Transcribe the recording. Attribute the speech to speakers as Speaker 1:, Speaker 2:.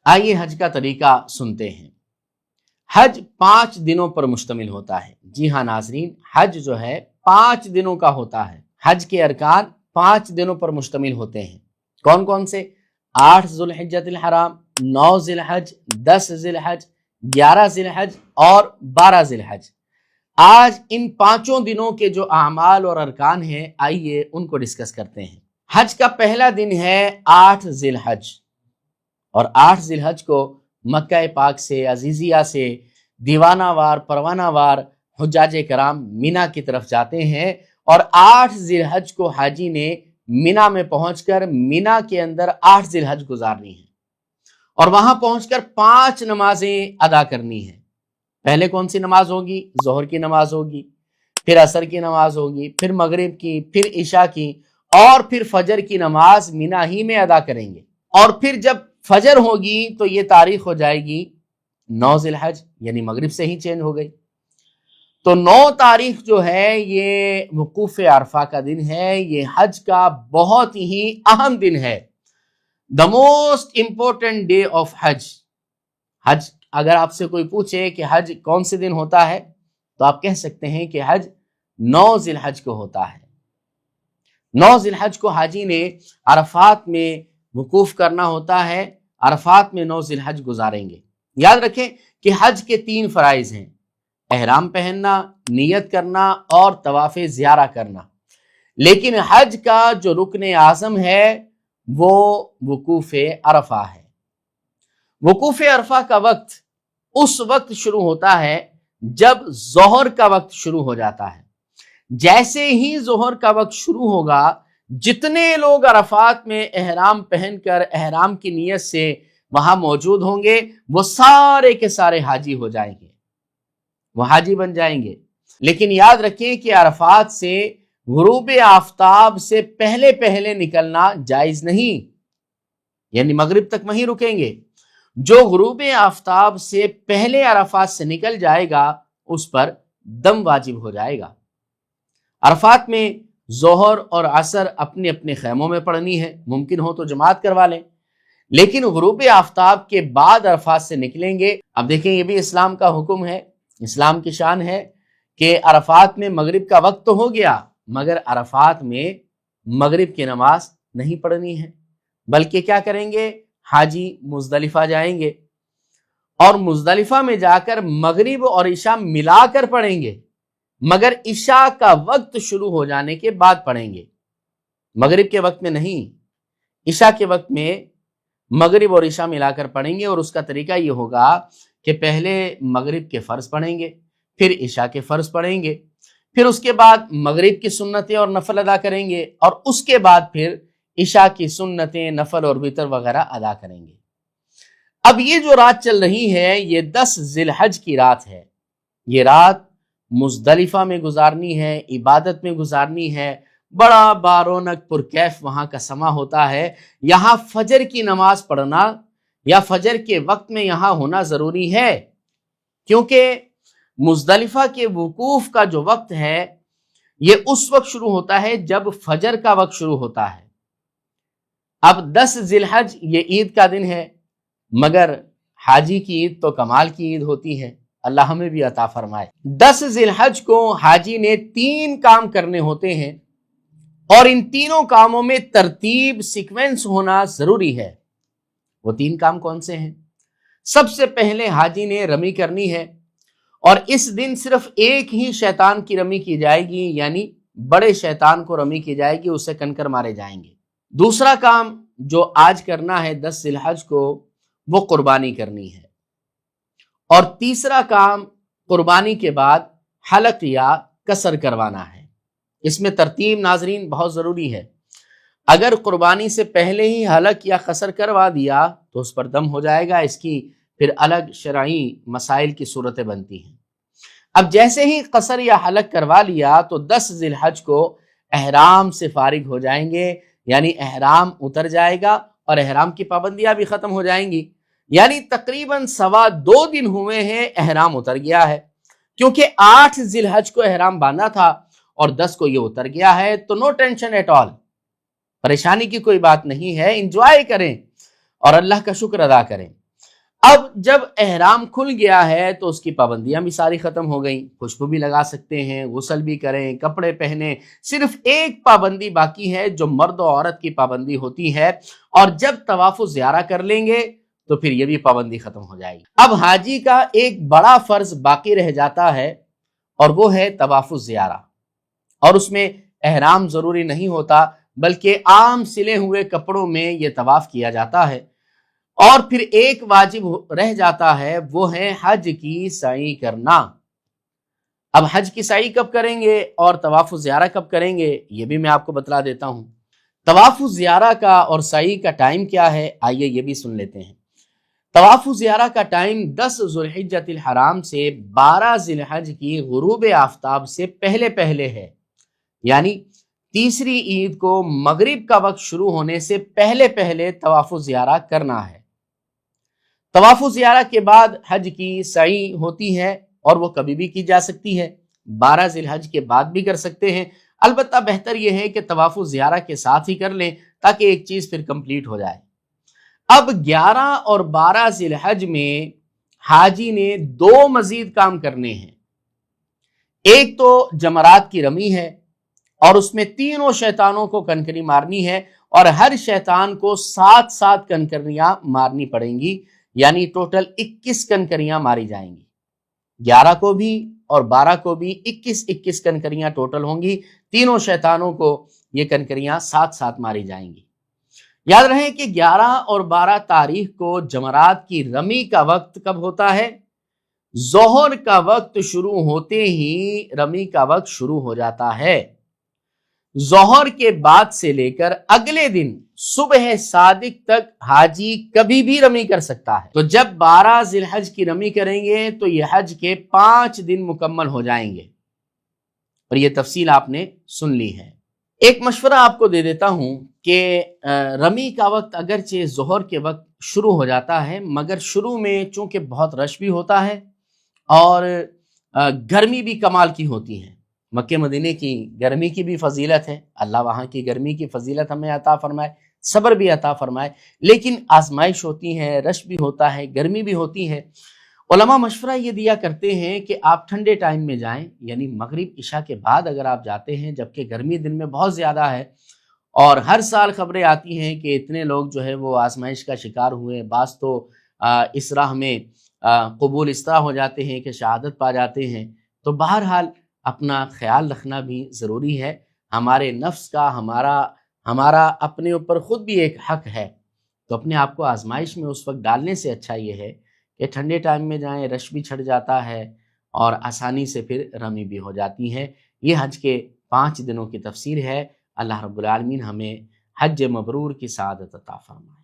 Speaker 1: آئیے حج کا طریقہ سنتے ہیں۔ حج 5 دنوں پر مشتمل ہوتا ہے۔ جی ہاں ناظرین، حج جو ہے 5 دنوں کا ہوتا ہے۔ حج کے ارکان 5 دنوں پر مشتمل ہوتے ہیں۔ کون کون سے؟ 8 ذو الحجۃ الحرام، 9 ذی الحج، 10 ذی الحج، 11 ذی الحج اور 12 ذی الحج۔ آج ان 5 دنوں کے جو اعمال اور ارکان ہیں، آئیے ان کو ڈسکس کرتے ہیں۔ حج کا پہلا دن ہے 8 ذی الحج، اور 8 ذی الحج کو مکہ پاک سے، عزیزیہ سے دیوانہ وار پروانہ وار حجاج کرام مینا کی طرف جاتے ہیں، اور 8 ذی الحج کو حاجی نے مینا میں پہنچ کر مینا کے اندر 8 ذی الحج گزارنی ہے، اور وہاں پہنچ کر 5 نمازیں ادا کرنی ہیں۔ پہلے کون سی نماز ہوگی؟ ظہر کی نماز ہوگی، پھر عصر کی نماز ہوگی، پھر مغرب کی، پھر عشاء کی، اور پھر فجر کی نماز مینا ہی میں ادا کریں گے۔ اور پھر جب فجر ہوگی تو یہ تاریخ ہو جائے گی 9 ذی الحج، یعنی مغرب سے ہی چینج ہو گئی۔ تو 9 تاریخ جو ہے یہ وقوف عرفہ کا دن ہے، یہ حج کا بہت ہی اہم دن ہے۔ The most important day of حج۔ حج اگر آپ سے کوئی پوچھے کہ حج کون سے دن ہوتا ہے تو آپ کہہ سکتے ہیں کہ حج 9 ذی الحج کو ہوتا ہے۔ 9 ذی الحج کو حاجی نے عرفات میں وقوف کرنا ہوتا ہے، عرفات میں 9 ذی الحج گزاریں گے۔ یاد رکھیں کہ حج کے 3 فرائض ہیں: احرام پہننا، نیت کرنا اور طواف زیارہ کرنا۔ لیکن حج کا جو رکن اعظم ہے وہ وقوف عرفہ ہے۔ وقوف عرفہ کا وقت اس وقت شروع ہوتا ہے جب ظہر کا وقت شروع ہو جاتا ہے۔ جیسے ہی ظہر کا وقت شروع ہوگا، جتنے لوگ عرفات میں احرام پہن کر احرام کی نیت سے وہاں موجود ہوں گے، وہ سارے کے سارے حاجی ہو جائیں گے، وہ حاجی بن جائیں گے۔ لیکن یاد رکھیں کہ عرفات سے غروب آفتاب سے پہلے پہلے نکلنا جائز نہیں، یعنی مغرب تک وہیں رکیں گے۔ جو غروب آفتاب سے پہلے عرفات سے نکل جائے گا اس پر دم واجب ہو جائے گا۔ عرفات میں ظہر اور عصر اپنے اپنے خیموں میں پڑھنی ہے، ممکن ہو تو جماعت کروا لیں، لیکن غروب آفتاب کے بعد عرفات سے نکلیں گے۔ اب دیکھیں، یہ بھی اسلام کا حکم ہے، اسلام کی شان ہے کہ عرفات میں مغرب کا وقت تو ہو گیا، مگر عرفات میں مغرب کی نماز نہیں پڑھنی ہے، بلکہ کیا کریں گے؟ حاجی مزدلفہ جائیں گے، اور مزدلفہ میں جا کر مغرب اور عشاء ملا کر پڑھیں گے، مگر عشاء کا وقت شروع ہو جانے کے بعد پڑھیں گے، مغرب کے وقت میں نہیں۔ عشاء کے وقت میں مغرب اور عشاء ملا کر پڑھیں گے، اور اس کا طریقہ یہ ہوگا کہ پہلے مغرب کے فرض پڑھیں گے، پھر عشاء کے فرض پڑھیں گے، پھر اس کے بعد مغرب کی سنتیں اور نفل ادا کریں گے، اور اس کے بعد پھر عشاء کی سنتیں، نفل اور وتر وغیرہ ادا کریں گے۔ اب یہ جو رات چل رہی ہے یہ 10 ذی الحج کی رات ہے۔ یہ رات مزدلفہ میں گزارنی ہے، عبادت میں گزارنی ہے، بڑا بارونق پرکیف وہاں کا سما ہوتا ہے۔ یہاں فجر کی نماز پڑھنا یا فجر کے وقت میں یہاں ہونا ضروری ہے، کیونکہ مزدلفہ کے وقوف کا جو وقت ہے یہ اس وقت شروع ہوتا ہے جب فجر کا وقت شروع ہوتا ہے۔ اب 10 ذی الحج یہ عید کا دن ہے، مگر حاجی کی عید تو کمال کی عید ہوتی ہے، اللہ ہمیں بھی عطا فرمائے۔ 10 ذی الحج کو حاجی نے 3 کام کرنے ہوتے ہیں، اور ان تینوں کاموں میں ترتیب سیکوینس ہونا ضروری ہے۔ وہ 3 کام کون سے ہیں؟ سب سے پہلے حاجی نے رمی کرنی ہے، اور اس دن صرف ایک ہی شیطان کی رمی کی جائے گی، یعنی بڑے شیطان کو رمی کی جائے گی، اسے کنکر مارے جائیں گے۔ دوسرا کام جو آج کرنا ہے 10 ذی الحج کو، وہ قربانی کرنی ہے، اور تیسرا کام قربانی کے بعد حلق یا قصر کروانا ہے۔ اس میں ترتیب ناظرین بہت ضروری ہے۔ اگر قربانی سے پہلے ہی حلق یا قصر کروا دیا تو اس پر دم ہو جائے گا، اس کی پھر الگ شرعی مسائل کی صورتیں بنتی ہیں۔ اب جیسے ہی قصر یا حلق کروا لیا تو 10 ذی الحج کو احرام سے فارغ ہو جائیں گے، یعنی احرام اتر جائے گا اور احرام کی پابندیاں بھی ختم ہو جائیں گی، یعنی تقریباً 2.25 دن ہوئے ہیں احرام اتر گیا ہے، کیونکہ 8 ذی الحج کو احرام باندھا تھا اور 10 کو یہ اتر گیا ہے، تو نو ٹینشن ایٹ آل، پریشانی کی کوئی بات نہیں ہے، انجوائے کریں اور اللہ کا شکر ادا کریں۔ اب جب احرام کھل گیا ہے تو اس کی پابندیاں بھی ساری ختم ہو گئیں، خوشبو بھی لگا سکتے ہیں، غسل بھی کریں، کپڑے پہنیں، صرف ایک پابندی باقی ہے جو مرد و عورت کی پابندی ہوتی ہے، اور جب طواف الزیارہ کر لیں گے تو پھر یہ بھی پابندی ختم ہو جائے گی۔ اب حاجی کا ایک بڑا فرض باقی رہ جاتا ہے اور وہ ہے طواف الزیارہ، اور اس میں احرام ضروری نہیں ہوتا بلکہ عام سلے ہوئے کپڑوں میں یہ طواف کیا جاتا ہے۔ اور پھر ایک واجب رہ جاتا ہے، وہ ہے حج کی سعی کرنا۔ اب حج کی سعی کب کریں گے اور طواف الزیارہ کب کریں گے یہ بھی میں آپ کو بتلا دیتا ہوں۔ طواف الزیارہ کا اور سعی کا ٹائم کیا ہے، آئیے یہ بھی سن لیتے ہیں۔ طواف الزیارہ کا ٹائم 10 ذوالحجۃ الحرام سے 12 ذی الحج کی غروب آفتاب سے پہلے پہلے ہے، یعنی تیسری عید کو مغرب کا وقت شروع ہونے سے پہلے پہلے طواف الزیارہ کرنا ہے۔ طواف الزیارہ کے بعد حج کی سعی ہوتی ہے اور وہ کبھی بھی کی جا سکتی ہے، 12 ذی الحج کے بعد بھی کر سکتے ہیں، البتہ بہتر یہ ہے کہ طواف الزیارہ کے ساتھ ہی کر لیں تاکہ ایک چیز پھر کمپلیٹ ہو جائے۔ اب 11 اور 12 ذی الحج میں حاجی نے 2 مزید کام کرنے ہیں۔ ایک تو جمرات کی رمی ہے اور اس میں تینوں شیطانوں کو کنکری مارنی ہے، اور ہر شیطان کو 7 کنکریاں مارنی پڑیں گی، یعنی ٹوٹل 21 کنکریاں ماری جائیں گی۔ 11 کو بھی اور 12 کو بھی 21 کنکریاں ٹوٹل ہوں گی، تینوں شیطانوں کو یہ کنکریاں 7 ماری جائیں گی۔ یاد رہے کہ 11 اور 12 تاریخ کو جمرات کی رمی کا وقت کب ہوتا ہے؟ ظہر کا وقت شروع ہوتے ہی رمی کا وقت شروع ہو جاتا ہے۔ ظہر کے بعد سے لے کر اگلے دن صبح صادق تک حاجی کبھی بھی رمی کر سکتا ہے۔ تو جب 12 ذی الحج کی رمی کریں گے تو یہ حج کے 5 دن مکمل ہو جائیں گے، اور یہ تفصیل آپ نے سن لی ہے۔ ایک مشورہ آپ کو دے دیتا ہوں کہ رمی کا وقت اگرچہ ظہر کے وقت شروع ہو جاتا ہے، مگر شروع میں چونکہ بہت رش بھی ہوتا ہے اور گرمی بھی کمال کی ہوتی ہے۔ مکہ مدینے کی گرمی کی بھی فضیلت ہے، اللہ وہاں کی گرمی کی فضیلت ہمیں عطا فرمائے، صبر بھی عطا فرمائے، لیکن آزمائش ہوتی ہے، رش بھی ہوتا ہے، گرمی بھی ہوتی ہے۔ علماء مشورہ یہ دیا کرتے ہیں کہ آپ ٹھنڈے ٹائم میں جائیں، یعنی مغرب عشاء کے بعد اگر آپ جاتے ہیں، جبکہ گرمی دن میں بہت زیادہ ہے، اور ہر سال خبریں آتی ہیں کہ اتنے لوگ جو ہے وہ آزمائش کا شکار ہوئے، بعض تو اس راہ میں قبول اس طرح ہو جاتے ہیں کہ شہادت پا جاتے ہیں۔ تو بہرحال اپنا خیال رکھنا بھی ضروری ہے، ہمارے نفس کا، ہمارا اپنے اوپر خود بھی ایک حق ہے، تو اپنے آپ کو آزمائش میں اس وقت ڈالنے سے اچھا یہ ہے کہ ٹھنڈے ٹائم میں جائیں، رش بھی چھٹ جاتا ہے اور آسانی سے پھر رمی بھی ہو جاتی ہے۔ یہ حج کے 5 دنوں کی تفسیر ہے۔ اللہ رب العالمین ہمیں حج مبرور کی سعادت عطا فرمائے۔